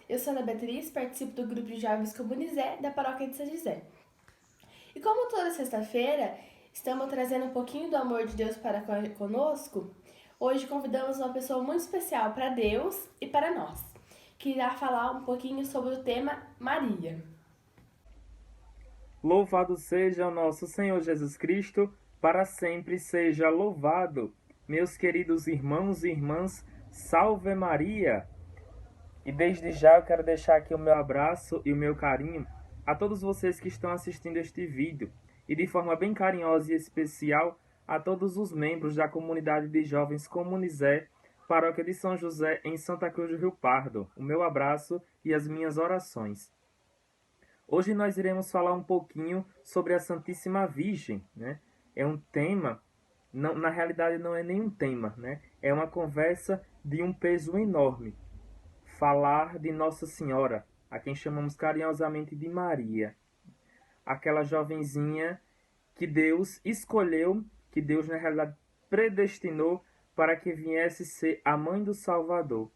Eu sou Ana Beatriz, participo do grupo de jovens Comunizé da paróquia de São José. E como toda sexta-feira estamos trazendo um pouquinho do amor de Deus para conosco, hoje convidamos uma pessoa muito especial para Deus e para nós, que irá falar um pouquinho sobre o tema Maria. Louvado seja o nosso Senhor Jesus Cristo, para sempre seja louvado. Meus queridos irmãos e irmãs, salve Maria! E desde já eu quero deixar aqui o meu abraço e o meu carinho a todos vocês que estão assistindo este vídeo e de forma bem carinhosa e especial a todos os membros da comunidade de jovens Comunizé, paróquia de São José em Santa Cruz do Rio Pardo. O meu abraço e as minhas orações. Hoje nós iremos falar um pouquinho sobre a Santíssima Virgem, né? É um tema, não, na realidade não é nenhum tema, né? É uma conversa de um peso enorme. Falar de Nossa Senhora, a quem chamamos carinhosamente de Maria. Aquela jovenzinha que Deus escolheu, que Deus na realidade predestinou para que viesse ser a mãe do Salvador.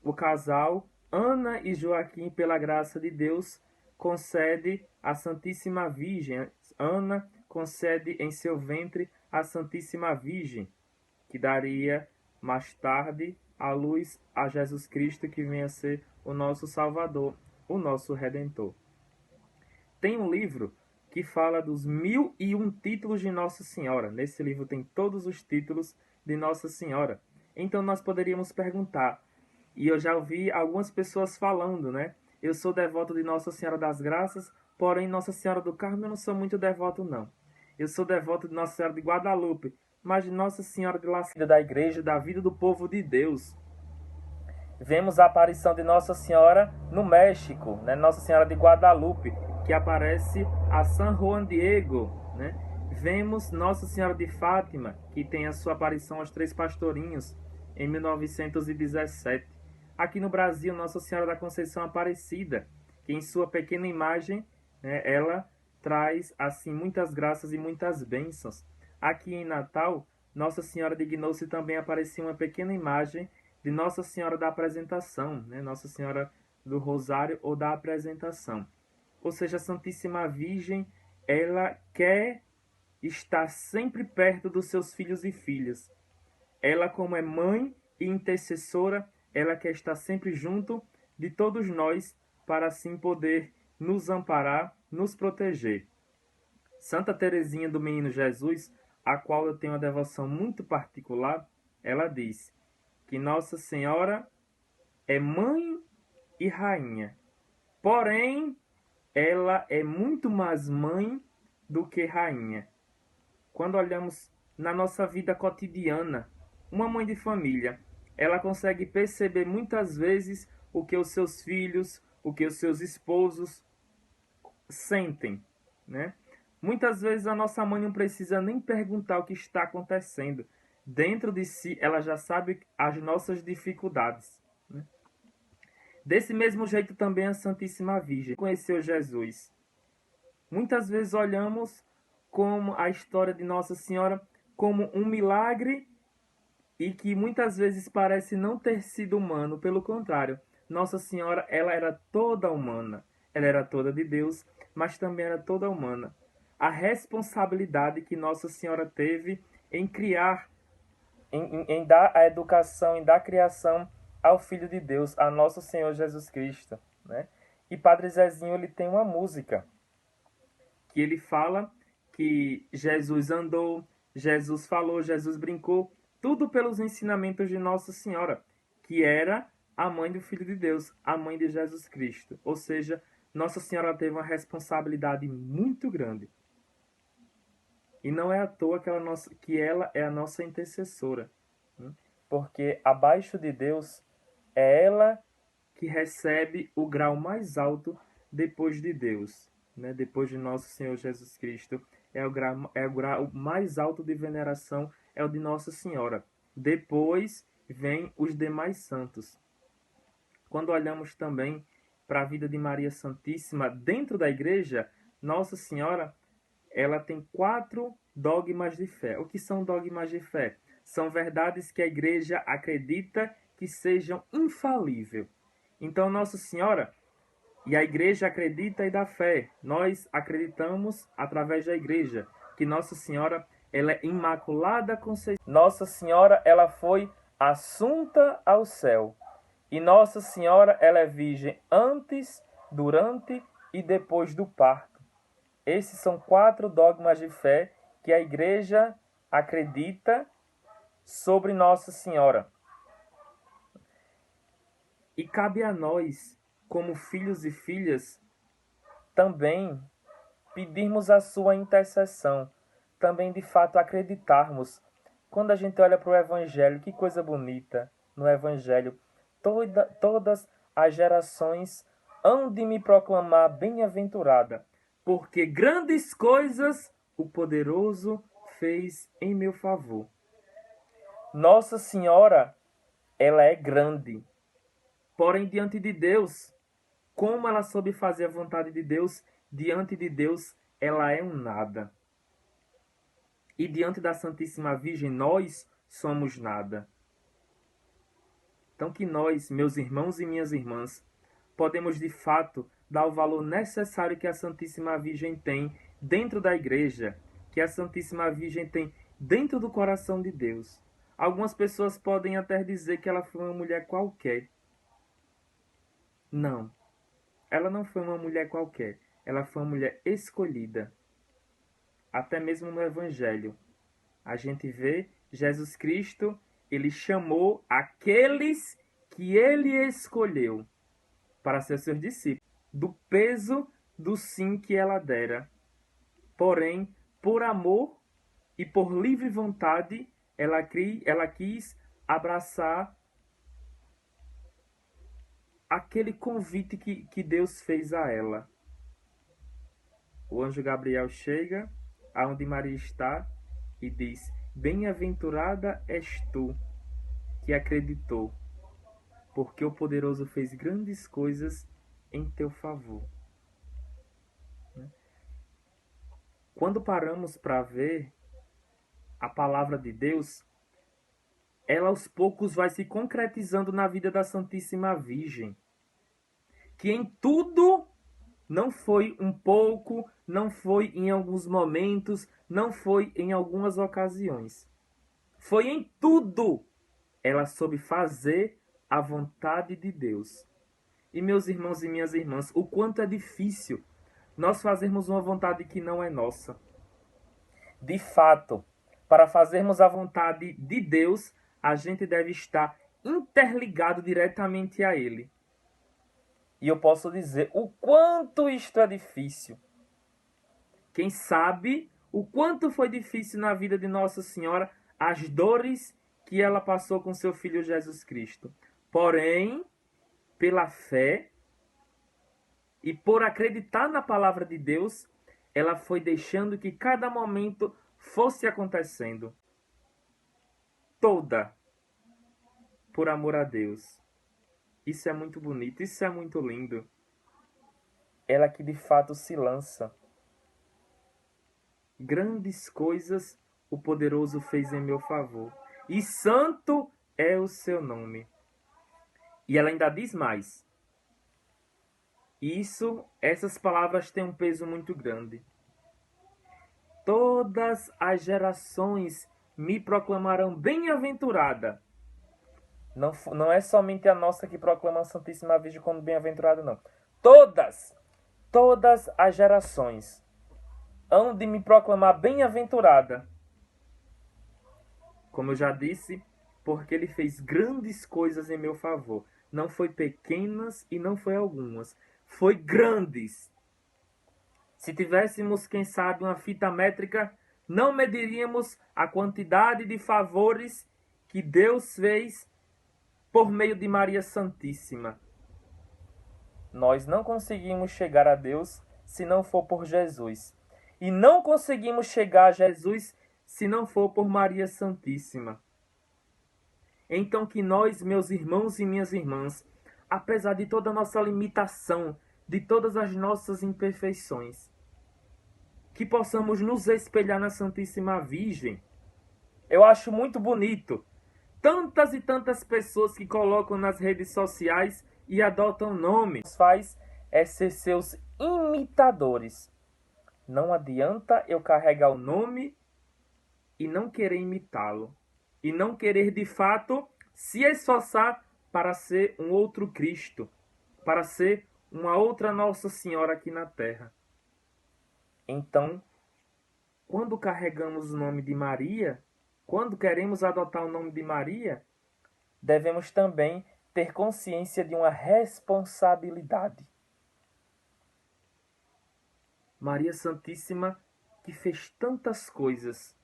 O casal, Ana e Joaquim, pela graça de Deus, concede a Santíssima Virgem. Ana concede em seu ventre a Santíssima Virgem, que daria mais tarde a luz a Jesus Cristo, que venha a ser o nosso Salvador, o nosso Redentor. Tem um livro que fala dos 1001 títulos de Nossa Senhora. Nesse livro tem todos os títulos de Nossa Senhora. Então nós poderíamos perguntar, e eu já ouvi algumas pessoas falando, né? Eu sou devoto de Nossa Senhora das Graças, porém Nossa Senhora do Carmo eu não sou muito devoto, não. Eu sou devoto de Nossa Senhora de Guadalupe, mas de Nossa Senhora de La Cida, da igreja, da vida do povo de Deus. Vemos a aparição de Nossa Senhora no México, né? Nossa Senhora de Guadalupe, que aparece a San Juan Diego, né? Vemos Nossa Senhora de Fátima, que tem a sua aparição aos Três Pastorinhos, em 1917. Aqui no Brasil, Nossa Senhora da Conceição Aparecida, que em sua pequena imagem, né, ela traz assim muitas graças e muitas bênçãos. Aqui em Natal, Nossa Senhora dignou-se também aparecer uma pequena imagem de Nossa Senhora da Apresentação, né? Nossa Senhora do Rosário ou da Apresentação. Ou seja, a Santíssima Virgem, ela quer estar sempre perto dos seus filhos e filhas. Ela, como é mãe e intercessora, ela quer estar sempre junto de todos nós para assim poder nos amparar, nos proteger. Santa Teresinha do Menino Jesus, a qual eu tenho uma devoção muito particular, ela diz que Nossa Senhora é mãe e rainha. Porém, ela é muito mais mãe do que rainha. Quando olhamos na nossa vida cotidiana, uma mãe de família, ela consegue perceber muitas vezes o que os seus filhos, o que os seus esposos sentem, né? Muitas vezes a nossa mãe não precisa nem perguntar o que está acontecendo. Dentro de si, ela já sabe as nossas dificuldades, né? Desse mesmo jeito também a Santíssima Virgem conheceu Jesus. Muitas vezes olhamos como a história de Nossa Senhora como um milagre e que muitas vezes parece não ter sido humano. Pelo contrário, Nossa Senhora, ela era toda humana. Ela era toda de Deus, mas também era toda humana. A responsabilidade que Nossa Senhora teve em criar, em dar a educação, em dar a criação ao Filho de Deus, a nosso Senhor Jesus Cristo, né? E Padre Zezinho, ele tem uma música que ele fala que Jesus andou, Jesus falou, Jesus brincou, tudo pelos ensinamentos de Nossa Senhora, que era a mãe do Filho de Deus, a mãe de Jesus Cristo. Ou seja, Nossa Senhora teve uma responsabilidade muito grande. E não é à toa que ela é a nossa intercessora, né? Porque abaixo de Deus é ela que recebe o grau mais alto depois de Deus, né? Depois de nosso Senhor Jesus Cristo. É o grau mais alto de veneração, é o de Nossa Senhora. Depois vem os demais santos. Quando olhamos também para a vida de Maria Santíssima dentro da igreja, Nossa Senhora, ela tem 4 dogmas de fé. O que são dogmas de fé? São verdades que a igreja acredita que sejam infalíveis. Então, Nossa Senhora, e a igreja acredita e dá fé. Nós acreditamos através da igreja que Nossa Senhora, ela é Imaculada Conceição. Nossa Senhora, ela foi assunta ao céu. E Nossa Senhora, ela é virgem antes, durante e depois do parto. Esses são 4 dogmas de fé que a igreja acredita sobre Nossa Senhora. E cabe a nós, como filhos e filhas, também pedirmos a sua intercessão, também de fato acreditarmos. Quando a gente olha para o Evangelho, que coisa bonita no Evangelho, todas as gerações hão de me proclamar bem-aventurada, porque grandes coisas o poderoso fez em meu favor. Nossa Senhora, ela é grande, porém diante de Deus, como ela soube fazer a vontade de Deus, diante de Deus ela é um nada. E diante da Santíssima Virgem nós somos nada. Então que nós, meus irmãos e minhas irmãs, podemos de fato dar o valor necessário que a Santíssima Virgem tem dentro da igreja, que a Santíssima Virgem tem dentro do coração de Deus. Algumas pessoas podem até dizer que ela foi uma mulher qualquer. Não, ela não foi uma mulher qualquer, ela foi uma mulher escolhida. Até mesmo no Evangelho, a gente vê Jesus Cristo, ele chamou aqueles que ele escolheu para ser seus discípulos, do peso do sim que ela dera. Porém, por amor e por livre vontade, ela quis abraçar aquele convite que Deus fez a ela. O anjo Gabriel chega aonde Maria está e diz: bem-aventurada és tu que acreditou, porque o poderoso fez grandes coisas em teu favor. Quando paramos para ver a palavra de Deus, ela aos poucos vai se concretizando na vida da Santíssima Virgem, que em tudo não foi um pouco, não foi em alguns momentos, não foi em algumas ocasiões. Foi em tudo. Ela soube fazer a vontade de Deus. E meus irmãos e minhas irmãs, o quanto é difícil nós fazermos uma vontade que não é nossa. De fato, para fazermos a vontade de Deus, a gente deve estar interligado diretamente a Ele. E eu posso dizer o quanto isto é difícil. Quem sabe o quanto foi difícil na vida de Nossa Senhora as dores que ela passou com seu Filho Jesus Cristo. Porém, pela fé e por acreditar na palavra de Deus, ela foi deixando que cada momento fosse acontecendo. Toda por amor a Deus. Isso é muito bonito, isso é muito lindo. Ela que de fato se lança. Grandes coisas o poderoso fez em meu favor. E santo é o seu nome. E ela ainda diz mais. Essas palavras têm um peso muito grande. Todas as gerações me proclamarão bem-aventurada. Não é somente a nossa que proclama a Santíssima Virgem como bem-aventurada, não. Todas as gerações hão de me proclamar bem-aventurada. Como eu já disse, porque ele fez grandes coisas em meu favor. Não foi pequenas e não foi algumas. Foi grandes. Se tivéssemos, quem sabe, uma fita métrica, não mediríamos a quantidade de favores que Deus fez por meio de Maria Santíssima. Nós não conseguimos chegar a Deus se não for por Jesus. E não conseguimos chegar a Jesus se não for por Maria Santíssima. Então que nós, meus irmãos e minhas irmãs, apesar de toda a nossa limitação, de todas as nossas imperfeições, que possamos nos espelhar na Santíssima Virgem. Eu acho muito bonito tantas e tantas pessoas que colocam nas redes sociais e adotam nomes. Faz é ser seus imitadores. Não adianta eu carregar o nome e não querer imitá-lo. E não querer, de fato, se esforçar para ser um outro Cristo. Para ser uma outra Nossa Senhora aqui na Terra. Então, quando carregamos o nome de Maria, quando queremos adotar o nome de Maria, devemos também ter consciência de uma responsabilidade. Maria Santíssima que fez tantas coisas.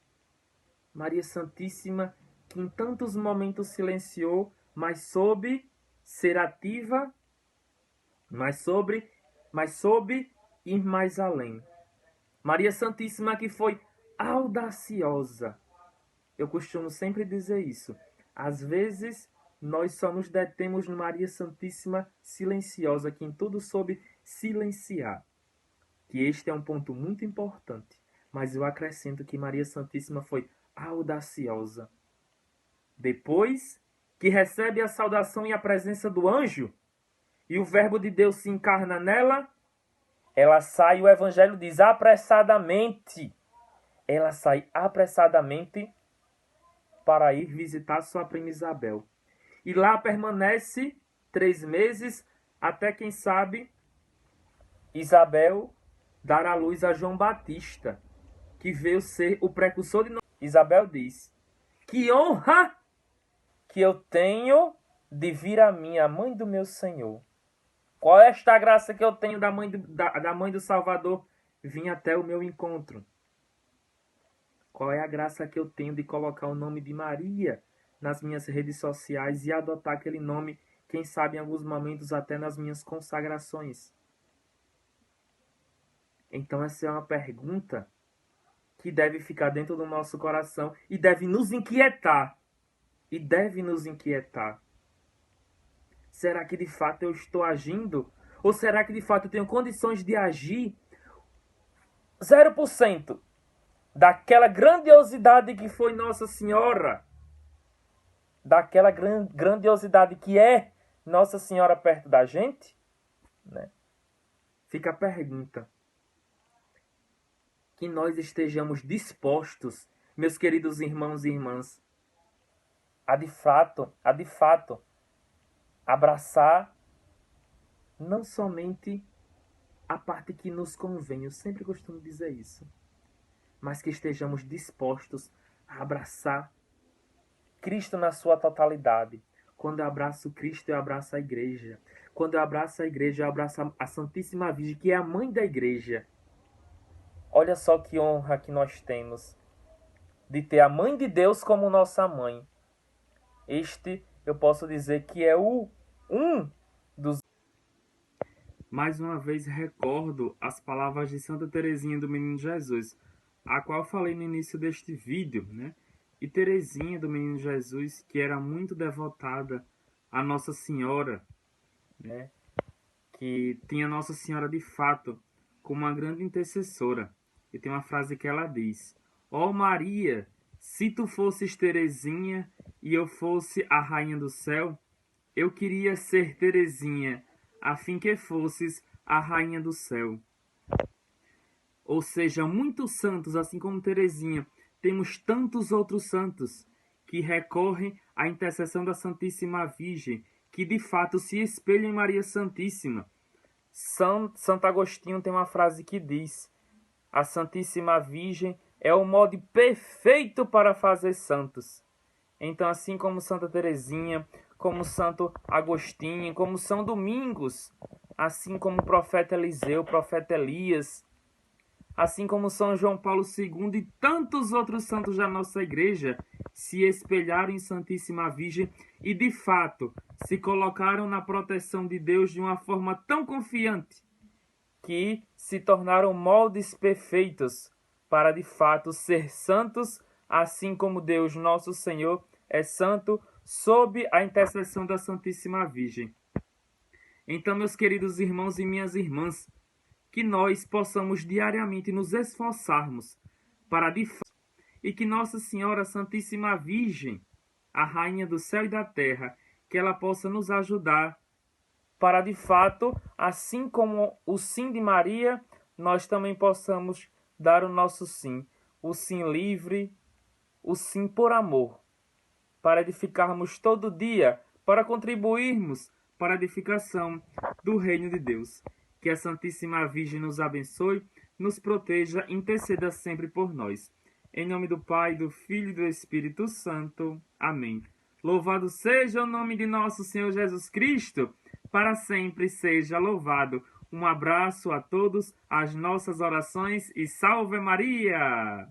Maria Santíssima que em tantos momentos silenciou, mas soube ser ativa, mas soube ir mais além. Maria Santíssima que foi audaciosa. Eu costumo sempre dizer isso. Às vezes, nós só nos detemos no Maria Santíssima silenciosa, que em tudo soube silenciar. Que este é um ponto muito importante. Mas eu acrescento que Maria Santíssima foi audaciosa. Depois que recebe a saudação e a presença do anjo, e o Verbo de Deus se encarna nela, ela sai, o Evangelho diz, apressadamente. Ela sai apressadamente para ir visitar sua prima Isabel. E lá permanece 3 meses, até, quem sabe, Isabel dar à luz a João Batista, que veio ser o precursor de... Isabel diz, que honra que eu tenho de vir a mim, a mãe do meu Senhor. Qual é esta graça que eu tenho da mãe do Salvador vir até o meu encontro? Qual é a graça que eu tenho de colocar o nome de Maria nas minhas redes sociais e adotar aquele nome, quem sabe em alguns momentos até nas minhas consagrações? Então essa é uma pergunta que deve ficar dentro do nosso coração e deve nos inquietar. E deve nos inquietar. Será que de fato eu estou agindo? Ou será que de fato eu tenho condições de agir 0% daquela grandiosidade que foi Nossa Senhora? Daquela grandiosidade que é Nossa Senhora perto da gente? Né? Fica a pergunta. Que nós estejamos dispostos, meus queridos irmãos e irmãs, a de fato, abraçar não somente a parte que nos convém, eu sempre costumo dizer isso, mas que estejamos dispostos a abraçar Cristo na sua totalidade. Quando eu abraço Cristo, eu abraço a igreja. Quando eu abraço a igreja, eu abraço a Santíssima Virgem, que é a mãe da igreja. Olha só que honra que nós temos de ter a mãe de Deus como nossa mãe. Este, eu posso dizer que é um dos... Mais uma vez recordo as palavras de Santa Teresinha do Menino Jesus, a qual falei no início deste vídeo, né? E Teresinha do Menino Jesus, que era muito devotada a Nossa Senhora, né? Que tinha Nossa Senhora de fato como uma grande intercessora. E tem uma frase que ela diz: ó Maria, se tu fosses Teresinha e eu fosse a rainha do céu, eu queria ser Teresinha, a fim que fosses a rainha do céu. Ou seja, muitos santos, assim como Teresinha, temos tantos outros santos que recorrem à intercessão da Santíssima Virgem, que de fato se espelham em Maria Santíssima. Santo Agostinho tem uma frase que diz: a Santíssima Virgem é o modo perfeito para fazer santos. Então, assim como Santa Teresinha, como Santo Agostinho, como São Domingos, assim como o profeta Eliseu, o profeta Elias, assim como São João Paulo II e tantos outros santos da nossa igreja, se espelharam em Santíssima Virgem e, de fato, se colocaram na proteção de Deus de uma forma tão confiante que se tornaram moldes perfeitos para, de fato, ser santos, assim como Deus, nosso Senhor, é santo, sob a intercessão da Santíssima Virgem. Então, meus queridos irmãos e minhas irmãs, que nós possamos diariamente nos esforçarmos para, de fato, e que Nossa Senhora Santíssima Virgem, a Rainha do Céu e da Terra, que ela possa nos ajudar para de fato, assim como o sim de Maria, nós também possamos dar o nosso sim, o sim livre, o sim por amor, para edificarmos todo dia, para contribuirmos para a edificação do reino de Deus. Que a Santíssima Virgem nos abençoe, nos proteja e interceda sempre por nós. Em nome do Pai, do Filho e do Espírito Santo. Amém. Louvado seja o nome de nosso Senhor Jesus Cristo, para sempre seja louvado. Um abraço a todos, as nossas orações e salve Maria!